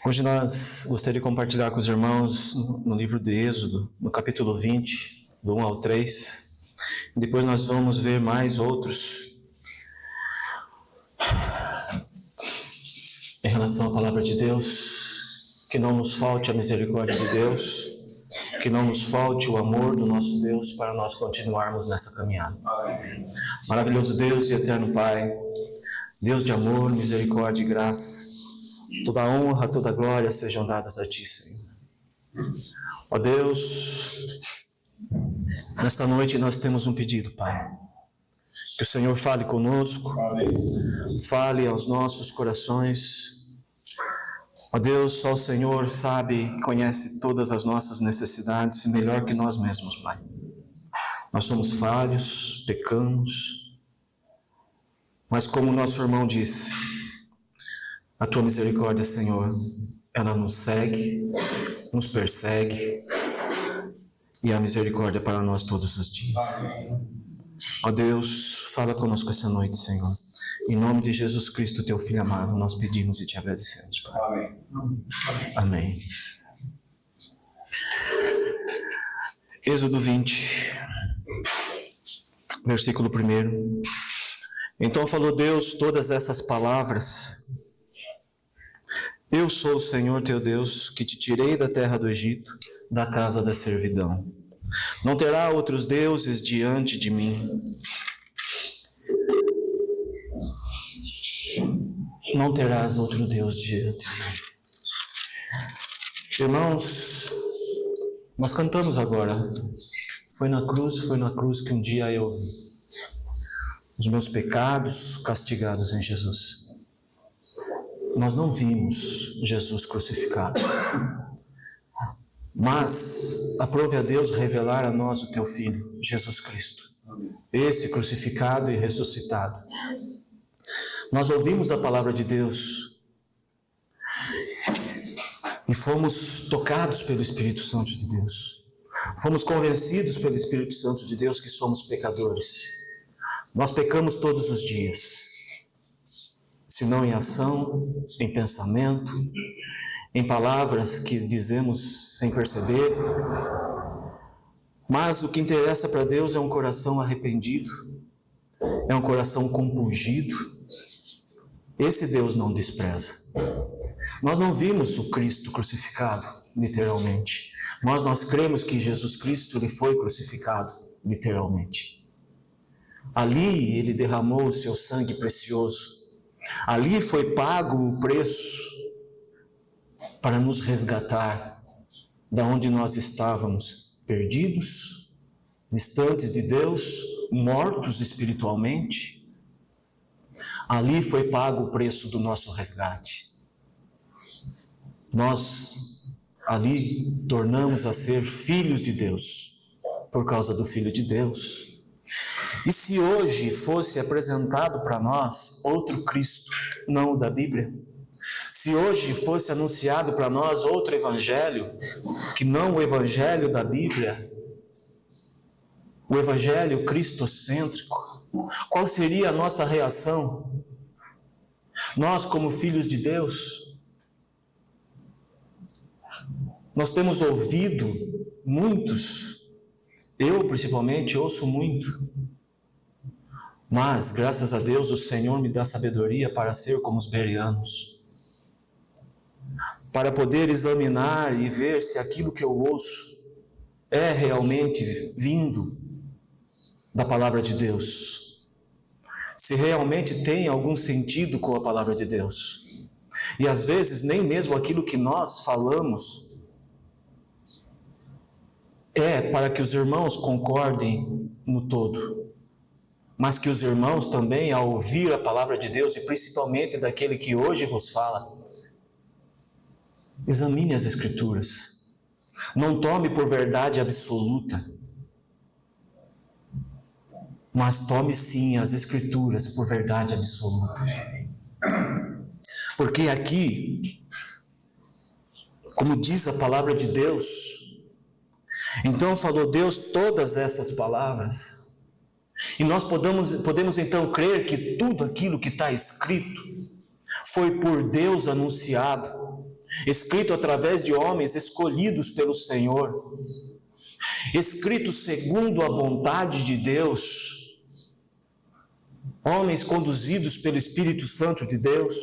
Hoje nós gostaríamos de compartilhar com os irmãos no livro de Êxodo, no capítulo 20, do 1 ao 3. Depois nós vamos ver mais outros em relação à palavra de Deus. Que não nos falte a misericórdia de Deus, que não nos falte o amor do nosso Deus para nós continuarmos nessa caminhada. Maravilhoso Deus e eterno Pai, Deus de amor, misericórdia e graça, toda a honra, toda a glória sejam dadas a Ti, Senhor. Ó Deus, nesta noite nós temos um pedido, Pai. Que o Senhor fale conosco, fale aos nossos corações. Ó Deus, só o Senhor sabe e conhece todas as nossas necessidades melhor que nós mesmos, Pai. Nós somos falhos, pecamos, mas como o nosso irmão disse, a Tua misericórdia, Senhor, ela nos segue, nos persegue, e a misericórdia para nós todos os dias. Ó Deus, fala conosco essa noite, Senhor. Em nome de Jesus Cristo, Teu Filho amado, nós pedimos e Te agradecemos, Pai. Amém. Êxodo 20, versículo 1. Então falou Deus todas essas palavras: Eu sou o Senhor teu Deus, que te tirei da terra do Egito, da casa da servidão. Não terá outros deuses diante de mim. Não terás outro Deus diante de mim. Irmãos, nós cantamos agora. Foi na cruz que um dia eu vi os meus pecados castigados em Jesus. Nós não vimos Jesus crucificado, mas aprove a Deus revelar a nós o Teu Filho, Jesus Cristo, esse crucificado e ressuscitado. Nós ouvimos a palavra de Deus e fomos tocados pelo Espírito Santo de Deus. Fomos convencidos pelo Espírito Santo de Deus que somos pecadores. Nós pecamos todos os dias, se não em ação, em pensamento, em palavras que dizemos sem perceber. Mas o que interessa para Deus é um coração arrependido, é um coração compungido. Esse Deus não despreza. Nós não vimos o Cristo crucificado, literalmente, mas nós cremos que Jesus Cristo ele foi crucificado, literalmente. Ali ele derramou o seu sangue precioso. Ali foi pago o preço para nos resgatar da onde nós estávamos perdidos, distantes de Deus, mortos espiritualmente. Ali foi pago o preço do nosso resgate. Nós ali tornamos a ser filhos de Deus, por causa do Filho de Deus. E se hoje fosse apresentado para nós outro Cristo, não o da Bíblia, se hoje fosse anunciado para nós outro evangelho, que não o evangelho da Bíblia, o evangelho cristocêntrico, qual seria a nossa reação? Nós, como filhos de Deus, nós temos ouvido muitos, eu principalmente ouço muito, mas graças a Deus o Senhor me dá sabedoria para ser como os bereanos, para poder examinar e ver se aquilo que eu ouço é realmente vindo da palavra de Deus, se realmente tem algum sentido com a palavra de Deus. E às vezes nem mesmo aquilo que nós falamos é para que os irmãos concordem no todo, mas que os irmãos também, ao ouvir a palavra de Deus, e principalmente daquele que hoje vos fala, examine as Escrituras. Não tome por verdade absoluta, mas tome sim as Escrituras por verdade absoluta. Porque aqui, como diz a palavra de Deus, então falou Deus todas essas palavras, e nós podemos então crer que tudo aquilo que está escrito foi por Deus anunciado escrito através de homens escolhidos pelo Senhor, escrito segundo a vontade de Deus, homens conduzidos pelo Espírito Santo de Deus,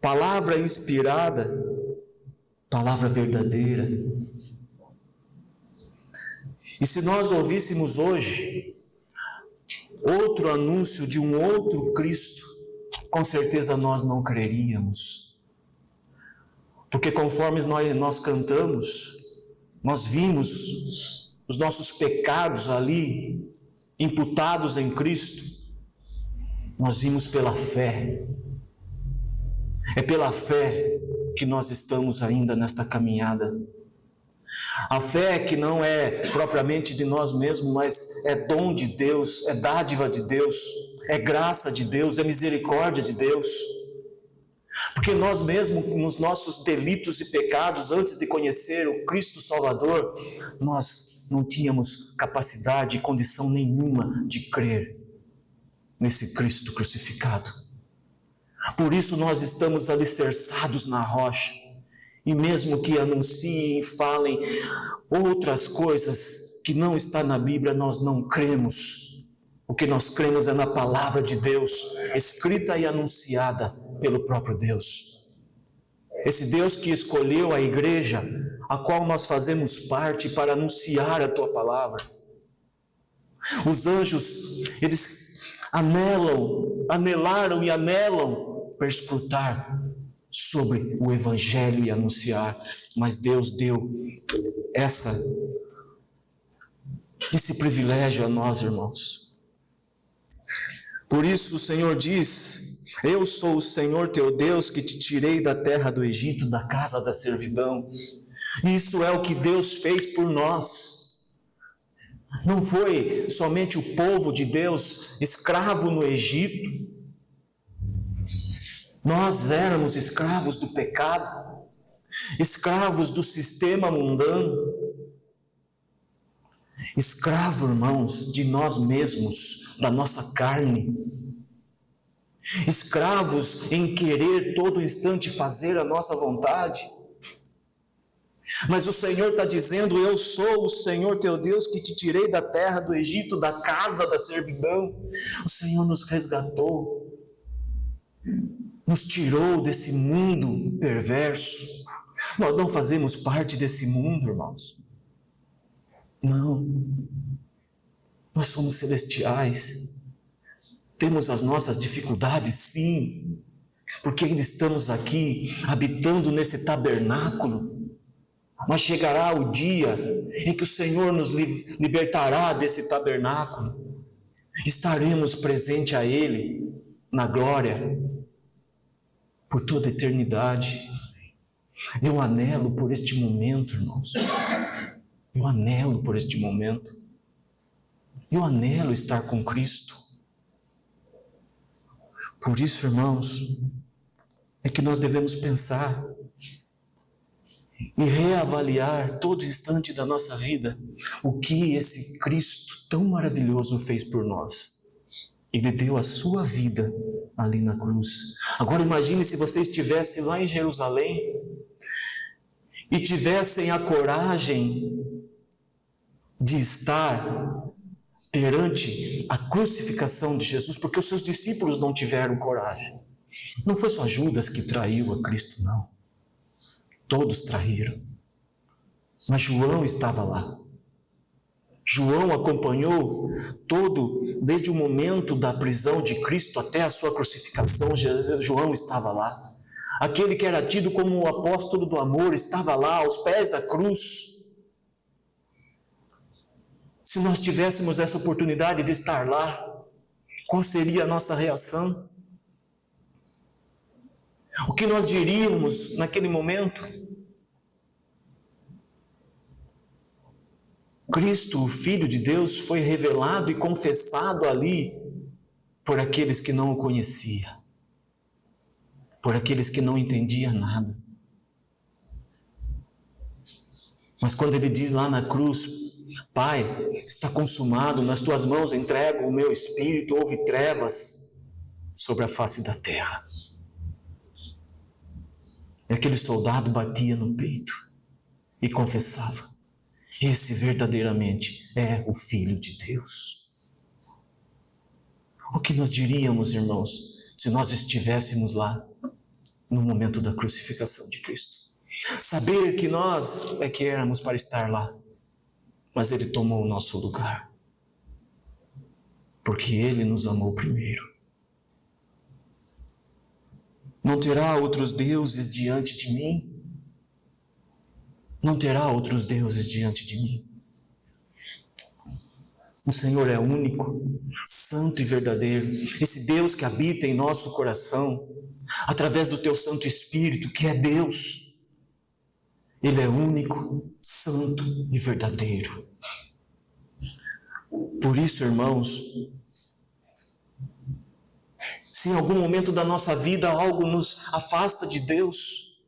palavra inspirada, palavra verdadeira. E se nós ouvíssemos hoje outro anúncio de um outro Cristo, com certeza nós não creríamos. Porque conforme nós cantamos, nós vimos os nossos pecados ali, imputados em Cristo, nós vimos pela fé. É pela fé que nós estamos ainda nesta caminhada. A fé que não é propriamente de nós mesmos, mas é dom de Deus, é dádiva de Deus, é graça de Deus, é misericórdia de Deus. Porque nós mesmos, nos nossos delitos e pecados, antes de conhecer o Cristo Salvador, nós não tínhamos capacidade e condição nenhuma de crer nesse Cristo crucificado. Por isso nós estamos alicerçados na rocha. E mesmo que anunciem e falem outras coisas que não está na Bíblia, nós não cremos. O que nós cremos é na palavra de Deus, escrita e anunciada pelo próprio Deus. Esse Deus que escolheu a igreja, a qual nós fazemos parte para anunciar a tua palavra. Os anjos, eles anelaram e anelam perscrutar sobre o Evangelho e anunciar, mas Deus deu esse privilégio a nós, irmãos. Por isso o Senhor diz: eu sou o Senhor teu Deus que te tirei da terra do Egito, da casa da servidão. Isso é o que Deus fez por nós. Não foi somente o povo de Deus escravo no Egito. Nós éramos escravos do pecado, escravos do sistema mundano, escravos, irmãos, de nós mesmos, da nossa carne, escravos em querer todo instante fazer a nossa vontade. Mas o Senhor está dizendo: eu sou o Senhor teu Deus que te tirei da terra do Egito, da casa da servidão. O Senhor nos resgatou, nos tirou desse mundo perverso. Nós não fazemos parte desse mundo, irmãos. Não. Nós somos celestiais. Temos as nossas dificuldades, sim, porque ainda estamos aqui, habitando nesse tabernáculo. Mas chegará o dia em que o Senhor nos libertará desse tabernáculo. Estaremos presente a Ele na glória por toda a eternidade. Eu anelo por este momento, irmãos. Eu anelo por este momento. Eu anelo estar com Cristo. Por isso, irmãos, é que nós devemos pensar e reavaliar todo instante da nossa vida o que esse Cristo tão maravilhoso fez por nós. Ele deu a sua vida ali na cruz. Agora imagine se você estivesse lá em Jerusalém e tivessem a coragem de estar perante a crucificação de Jesus, porque os seus discípulos não tiveram coragem. Não foi só Judas que traiu a Cristo, não. Todos traíram. Mas João estava lá. João acompanhou desde o momento da prisão de Cristo até a sua crucificação. João estava lá. Aquele que era tido como o apóstolo do amor estava lá, aos pés da cruz. Se nós tivéssemos essa oportunidade de estar lá, qual seria a nossa reação? O que nós diríamos naquele momento? Cristo, o Filho de Deus, foi revelado e confessado ali por aqueles que não o conheciam, por aqueles que não entendiam nada. Mas quando ele diz lá na cruz: Pai, está consumado, nas tuas mãos entrego o meu espírito, houve trevas sobre a face da terra. E aquele soldado batia no peito e confessava: esse verdadeiramente é o Filho de Deus. O que nós diríamos, irmãos, se nós estivéssemos lá no momento da crucificação de Cristo? Saber que nós é que éramos para estar lá, mas Ele tomou o nosso lugar, porque Ele nos amou primeiro. Não terá outros deuses diante de mim? Não terá outros deuses diante de mim. O Senhor é único, santo e verdadeiro. Esse Deus que habita em nosso coração, através do teu Santo Espírito, que é Deus, Ele é único, santo e verdadeiro. Por isso, irmãos, se em algum momento da nossa vida algo nos afasta de Deus,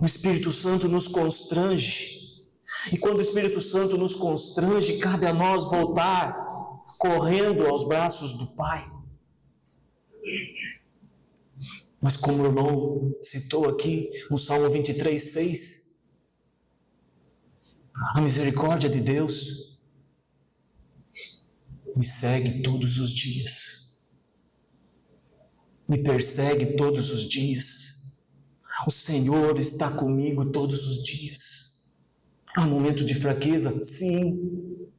o Espírito Santo nos constrange. E quando o Espírito Santo nos constrange, cabe a nós voltar correndo aos braços do Pai. Mas como o irmão citou aqui no Salmo 23:6, a misericórdia de Deus me segue todos os dias, me persegue todos os dias. O Senhor está comigo todos os dias. Há momento de fraqueza? Sim.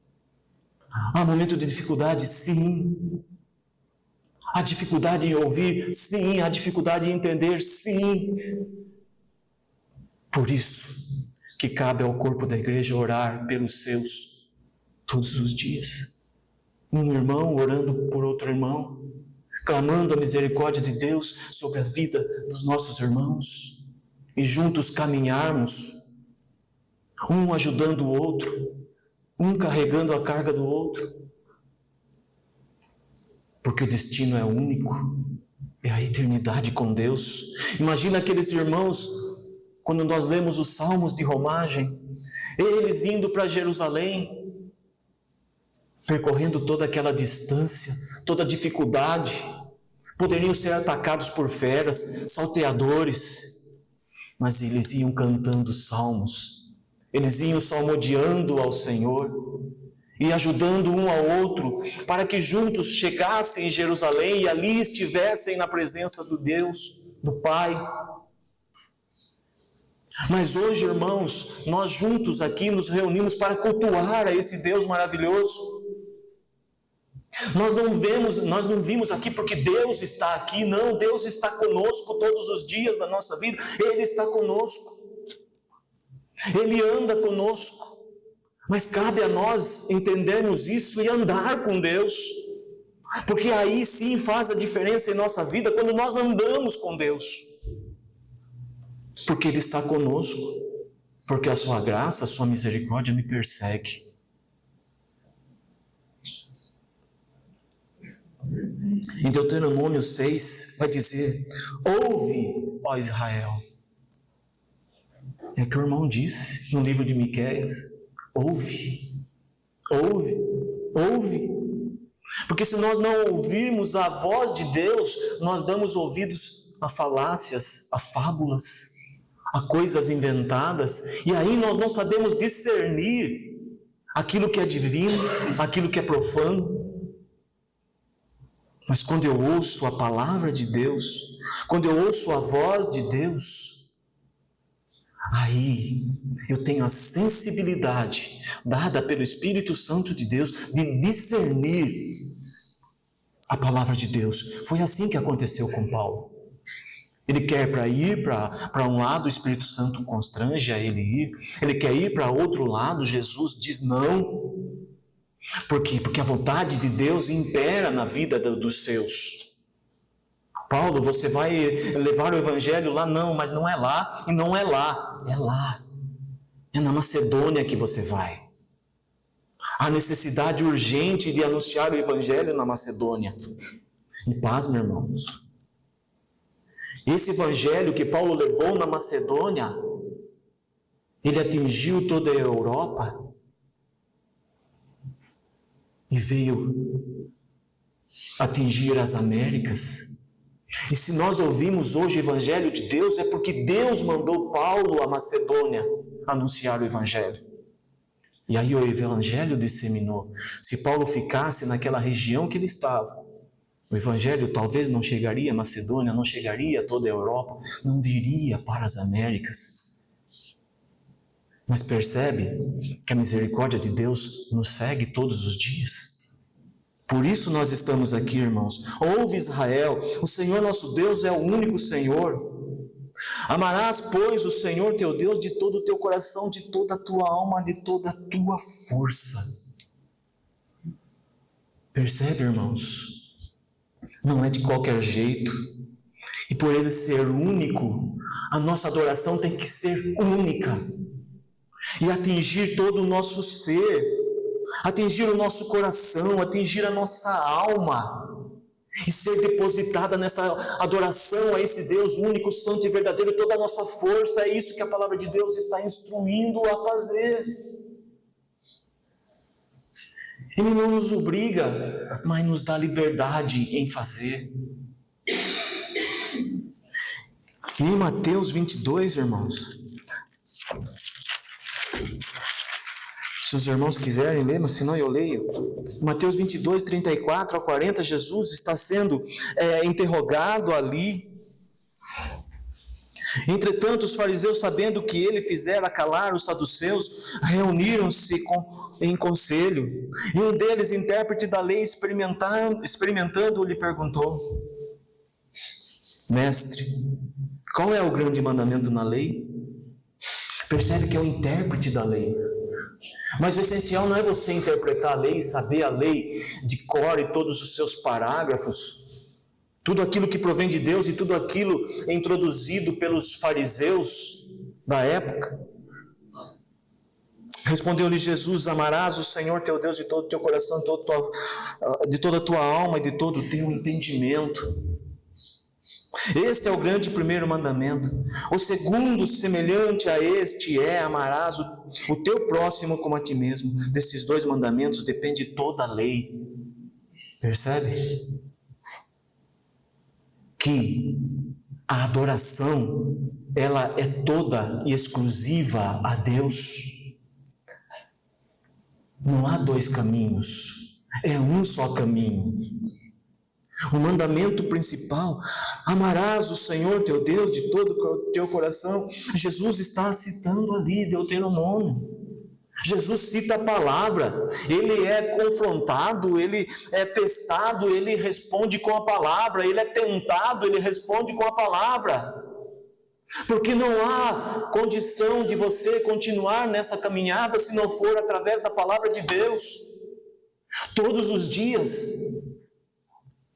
Há momento de dificuldade? Sim. Há dificuldade em ouvir? Sim. Há dificuldade em entender? Sim. Por isso que cabe ao corpo da igreja orar pelos seus todos os dias. Um irmão orando por outro irmão, clamando a misericórdia de Deus sobre a vida dos nossos irmãos, e juntos caminharmos, um ajudando o outro, um carregando a carga do outro, porque o destino é único, é a eternidade com Deus. Imagina aqueles irmãos, quando nós lemos os salmos de romagem, eles indo para Jerusalém, percorrendo toda aquela distância, toda a dificuldade, poderiam ser atacados por feras, salteadores, mas eles iam cantando salmos, eles iam salmodiando ao Senhor e ajudando um ao outro, para que juntos chegassem em Jerusalém e ali estivessem na presença do Deus, do Pai. Mas hoje, irmãos, nós juntos aqui nos reunimos para cultuar a esse Deus maravilhoso. Nós não vimos aqui porque Deus está aqui, não, Deus está conosco todos os dias da nossa vida, Ele está conosco, Ele anda conosco, mas cabe a nós entendermos isso e andar com Deus, porque aí sim faz a diferença em nossa vida, quando nós andamos com Deus, porque Ele está conosco, porque a sua graça, a sua misericórdia me persegue. Em Deuteronômio 6 vai dizer: ouve, ó Israel. É o que o irmão disse no livro de Miqueias: ouve, ouve, ouve. Porque se nós não ouvirmos a voz de Deus, nós damos ouvidos a falácias, a fábulas, a coisas inventadas, e aí nós não sabemos discernir aquilo que é divino, aquilo que é profano. Mas quando eu ouço a palavra de Deus, quando eu ouço a voz de Deus, aí eu tenho a sensibilidade dada pelo Espírito Santo de Deus de discernir a palavra de Deus. Foi assim que aconteceu com Paulo. Ele quer ir para um lado, o Espírito Santo constrange a ele ir. Ele quer ir para outro lado, Jesus diz não. Por quê? Porque a vontade de Deus impera na vida dos seus. Paulo, você vai levar o evangelho lá? Não, mas não é lá, e não é lá, é lá. É na Macedônia que você vai. Há necessidade urgente de anunciar o evangelho na Macedônia. E paz, meus irmãos. Esse evangelho que Paulo levou na Macedônia, ele atingiu toda a Europa, e veio atingir as Américas, E se nós ouvimos hoje o Evangelho de Deus, é porque Deus mandou Paulo à Macedônia anunciar o Evangelho. E aí o Evangelho disseminou. Se Paulo ficasse naquela região que ele estava, o Evangelho talvez não chegaria à Macedônia, não chegaria a toda a Europa, não viria para as Américas. Mas percebe que a misericórdia de Deus nos segue todos os dias. Por isso nós estamos aqui, irmãos. Ouve, Israel, o Senhor nosso Deus é o único Senhor. Amarás, pois, o Senhor teu Deus de todo o teu coração, de toda a tua alma, de toda a tua força. Percebe, irmãos? Não é de qualquer jeito. E por ele ser único, a nossa adoração tem que ser única. E atingir todo o nosso ser, atingir o nosso coração, atingir a nossa alma. E ser depositada nessa adoração a esse Deus único, santo e verdadeiro, toda a nossa força. É isso que a palavra de Deus está instruindo a fazer. Ele não nos obriga, mas nos dá liberdade em fazer. E em Mateus 22, irmãos, se os irmãos quiserem ler, mas senão eu leio. Mateus 22, 34 a 40, Jesus está sendo interrogado ali. Entretanto, os fariseus, sabendo que ele fizera calar os saduceus, reuniram-se em conselho. E um deles, intérprete da lei, experimentando, lhe perguntou: Mestre, qual é o grande mandamento na lei? Percebe que é o intérprete da lei. Mas o essencial não é você interpretar a lei, saber a lei de cor e todos os seus parágrafos, tudo aquilo que provém de Deus e tudo aquilo introduzido pelos fariseus da época. Respondeu-lhe Jesus: amarás o Senhor teu Deus de todo o teu coração, de toda a tua alma e de todo o teu entendimento. Este é o grande primeiro mandamento. O segundo, semelhante a este, é: amarás o teu próximo como a ti mesmo. Desses dois mandamentos depende toda a lei. Percebe? Que a adoração, ela é toda e exclusiva a Deus. Não há dois caminhos, é um só caminho. O mandamento principal: amarás o Senhor teu Deus de todo o teu coração. Jesus está citando ali Deuteronômio. Jesus cita a palavra, ele é confrontado, ele é testado, ele responde com a palavra, ele é tentado, ele responde com a palavra. Porque não há condição de você continuar nessa caminhada se não for através da palavra de Deus. Todos os dias,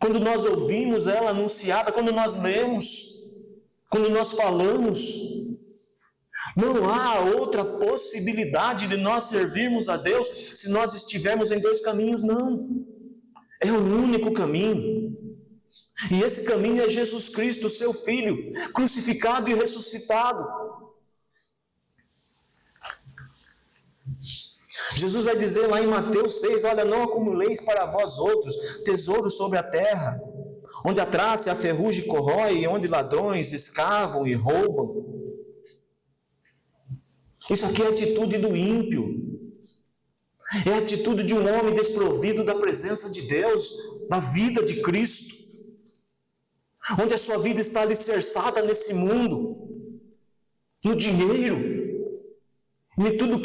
quando nós ouvimos ela anunciada, quando nós lemos, quando nós falamos, não há outra possibilidade de nós servirmos a Deus se nós estivermos em dois caminhos, não. É o único caminho. E esse caminho é Jesus Cristo, seu Filho, crucificado e ressuscitado. Jesus vai dizer lá em Mateus 6, olha, não acumuleis para vós outros tesouros sobre a terra, onde a traça e a ferrugem corrói, e onde ladrões escavam e roubam. Isso aqui é a atitude do ímpio. É a atitude de um homem desprovido da presença de Deus, da vida de Cristo. Onde a sua vida está alicerçada nesse mundo, no dinheiro, em tudo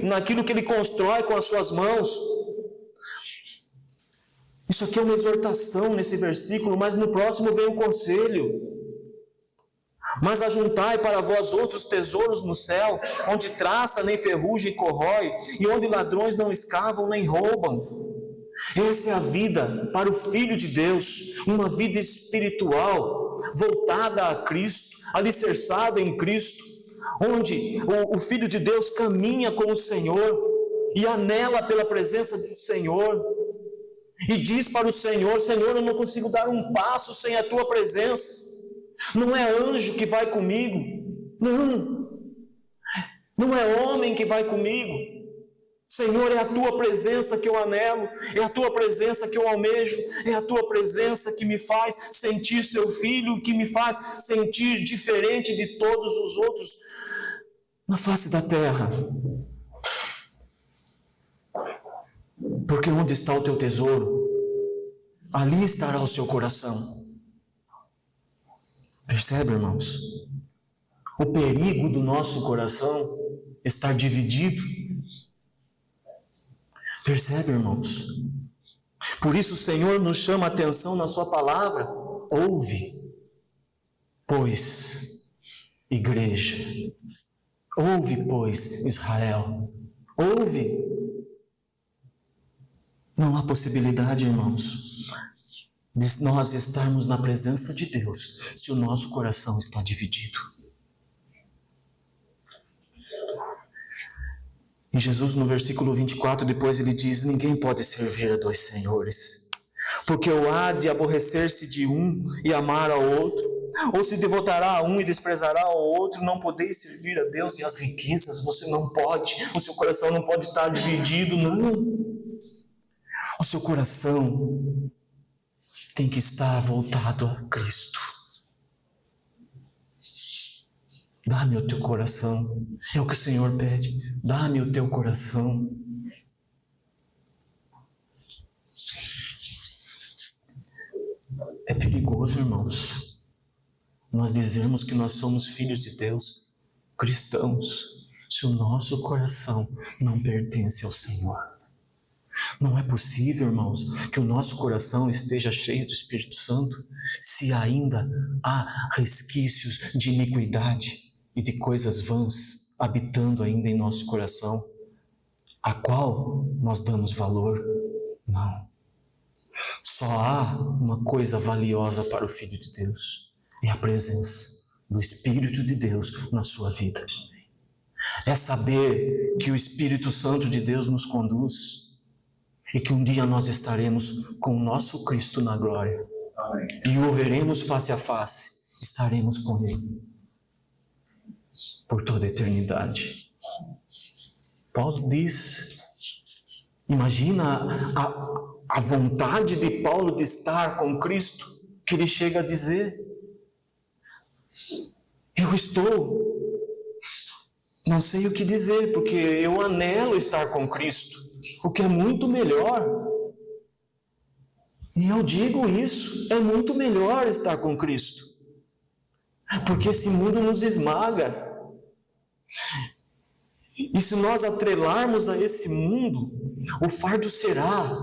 naquilo que ele constrói com as suas mãos. Isso aqui é uma exortação nesse versículo, mas no próximo vem o conselho. Mas ajuntai para vós outros tesouros no céu, onde traça nem ferrugem corrói, e onde ladrões não escavam nem roubam. Essa é a vida para o Filho de Deus, uma vida espiritual, voltada a Cristo, alicerçada em Cristo, onde o Filho de Deus caminha com o Senhor e anela pela presença do Senhor, e diz para o Senhor: Senhor, eu não consigo dar um passo sem a tua presença. Não é anjo que vai comigo, não é homem que vai comigo, Senhor, é a Tua presença que eu anelo, é a Tua presença que eu almejo, é a Tua presença que me faz sentir Seu Filho, que me faz sentir diferente de todos os outros na face da terra. Porque onde está o teu tesouro, ali estará o seu coração. Percebe, irmãos? O perigo do nosso coração estar dividido. Percebe, irmãos? Por isso o Senhor nos chama a atenção na sua palavra. Ouve, pois, igreja. Ouve, pois, Israel. Ouve. Não há possibilidade, irmãos, de nós estarmos na presença de Deus se o nosso coração está dividido. E Jesus, no versículo 24, depois ele diz: ninguém pode servir a dois senhores, porque ou há de aborrecer-se de um e amar ao outro, ou se devotará a um e desprezará ao outro. Não podeis servir a Deus e às riquezas. Você não pode, o seu coração não pode estar dividido, não. O seu coração tem que estar voltado a Cristo. Dá-me o teu coração. É o que o Senhor pede. Dá-me o teu coração. É perigoso, irmãos, nós dizermos que nós somos filhos de Deus, cristãos, se o nosso coração não pertence ao Senhor. Não é possível, irmãos, que o nosso coração esteja cheio do Espírito Santo se ainda há resquícios de iniquidade e de coisas vãs habitando ainda em nosso coração, a qual nós damos valor. Não. Só há uma coisa valiosa para o Filho de Deus, é a presença do Espírito de Deus na sua vida. É saber que o Espírito Santo de Deus nos conduz e que um dia nós estaremos com o nosso Cristo na glória. Amém. E o veremos face a face, estaremos com Ele por toda a eternidade. Paulo diz, imagina a vontade de Paulo de estar com Cristo, que ele chega a dizer: eu estou, não sei o que dizer, porque eu anelo estar com Cristo, o que é muito melhor. E eu digo isso, é muito melhor estar com Cristo, porque esse mundo nos esmaga. E se nós atrelarmos a esse mundo, o fardo será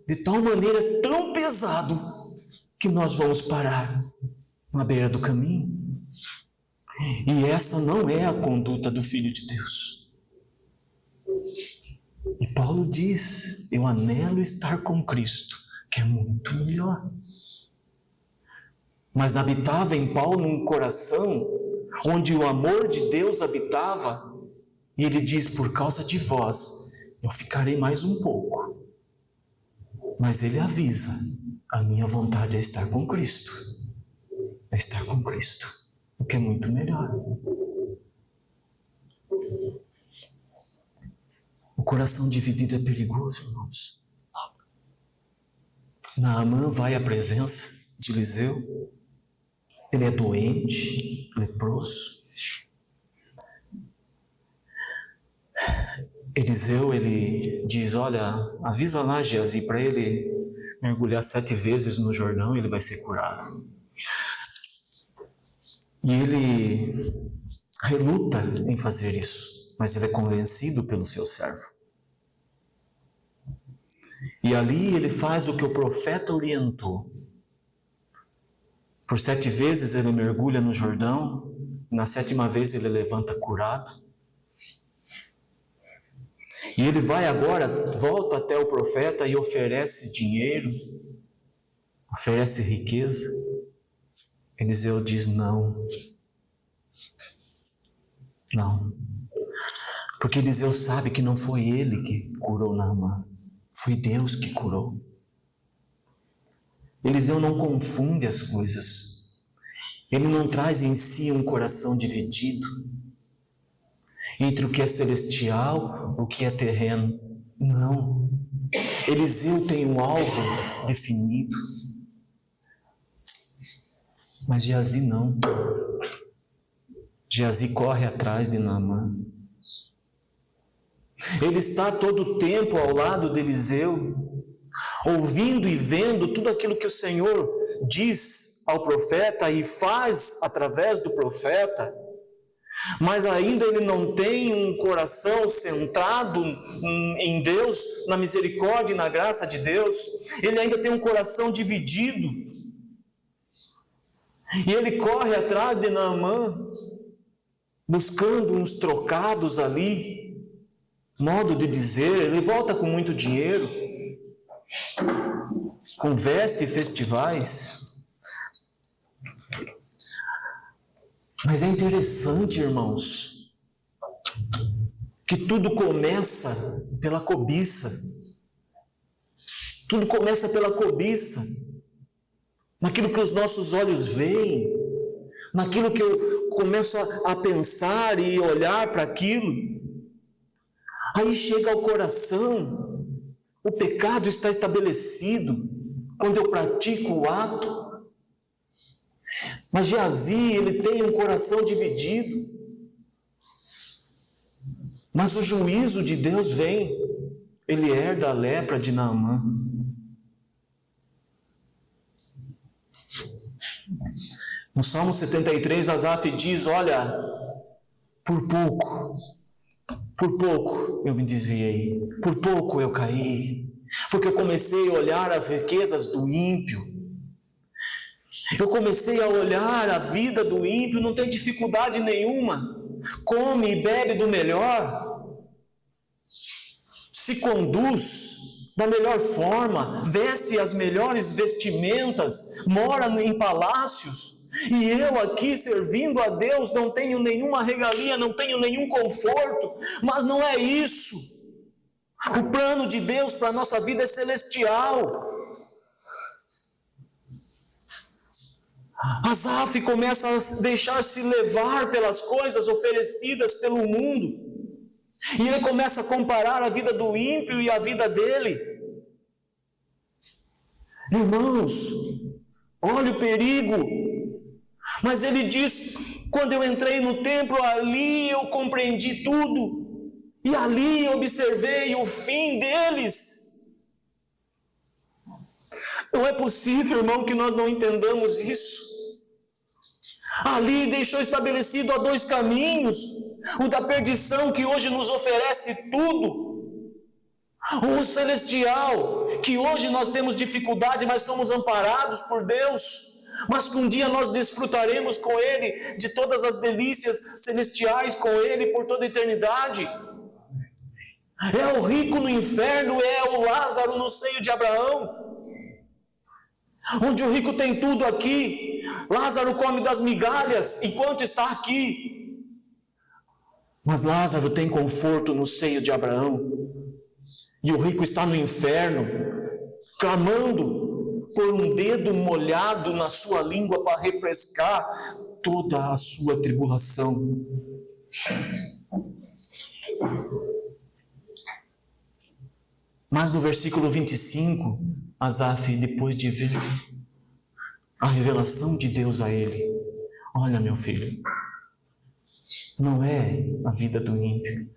de tal maneira tão pesado que nós vamos parar na beira do caminho. E essa não é a conduta do Filho de Deus. E Paulo diz: eu anelo estar com Cristo, que é muito melhor. Mas habitava em Paulo um coração onde o amor de Deus habitava, e ele diz: por causa de vós, eu ficarei mais um pouco. Mas ele avisa: a minha vontade é estar com Cristo. É estar com Cristo, o que é muito melhor. O coração dividido é perigoso, irmãos. Naamã vai à presença de Eliseu. Ele é doente, leproso. Eliseu, ele diz: olha, avisa lá Geazi para ele mergulhar 7 vezes no Jordão e ele vai ser curado. E ele reluta em fazer isso, mas ele é convencido pelo seu servo. E ali ele faz o que o profeta orientou. Por 7 vezes ele mergulha no Jordão, na 7ª vez ele levanta curado. E ele vai agora, volta até o profeta e oferece dinheiro, oferece riqueza. Eliseu diz: não. Não. Porque Eliseu sabe que não foi ele que curou Naamã, foi Deus que curou. Eliseu não confunde as coisas. Ele não traz em si um coração dividido. entre o que é celestial e o que é terreno. Não. Eliseu tem um alvo definido. Mas Geazi não. Geazi corre atrás de Naamã. Ele está todo o tempo ao lado de Eliseu, ouvindo e vendo tudo aquilo que o Senhor diz ao profeta e faz através do profeta, mas ainda ele não tem um coração centrado em Deus, na misericórdia e na graça de Deus. Ele ainda tem um coração dividido. E ele corre atrás de Naamã, buscando uns trocados ali, modo de dizer. Ele volta com muito dinheiro, com veste e festivais. Mas é interessante, irmãos, que tudo começa pela cobiça. Tudo começa pela cobiça. Naquilo que os nossos olhos veem, naquilo que eu começo a pensar e olhar para aquilo. Aí chega ao coração, o pecado está estabelecido quando eu pratico o ato. Mas Geazi, ele tem um coração dividido. Mas o juízo de Deus vem, ele herda a lepra de Naamã. No Salmo 73, Asaf diz: olha, por pouco eu me desviei, por pouco eu caí, porque eu comecei a olhar as riquezas do ímpio. Eu comecei a olhar a vida do ímpio, não tem dificuldade nenhuma, come e bebe do melhor, se conduz da melhor forma, veste as melhores vestimentas, mora em palácios, e eu aqui servindo a Deus não tenho nenhuma regalia, não tenho nenhum conforto. Mas não é isso. O plano de Deus para a nossa vida é celestial. Asaf começa a deixar-se levar pelas coisas oferecidas pelo mundo, e ele começa a comparar a vida do ímpio e a vida dele. Irmãos, olha o perigo. Mas ele diz: quando eu entrei no templo, ali eu compreendi tudo, e ali eu observei o fim deles. Não é possível, irmão, que nós não entendamos isso. Ali deixou estabelecido há dois caminhos: o da perdição, que hoje nos oferece tudo, o celestial, que hoje nós temos dificuldade, mas somos amparados por Deus, mas que um dia nós desfrutaremos com Ele de todas as delícias celestiais com Ele por toda a eternidade. É o rico no inferno, é o Lázaro no seio de Abraão, onde o rico tem tudo aqui, Lázaro come das migalhas enquanto está aqui, mas Lázaro tem conforto no seio de Abraão, e o rico está no inferno, clamando por um dedo molhado na sua língua para refrescar toda a sua tribulação. Mas no versículo 25, Asaf, depois de ver a revelação de Deus a ele: olha, meu filho, não é a vida do ímpio,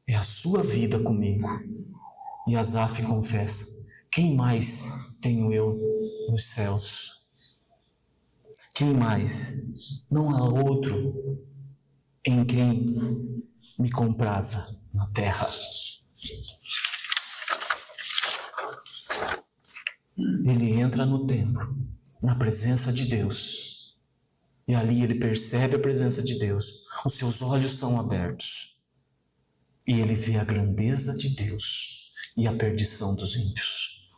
é a sua vida comigo. E Asaf confessa: quem mais tenho eu nos céus? Quem mais? Não há outro em quem me compraza na terra. Ele entra no templo, na presença de Deus, e ali ele percebe a presença de Deus, os seus olhos são abertos, e ele vê a grandeza de Deus e a perdição dos ímpios.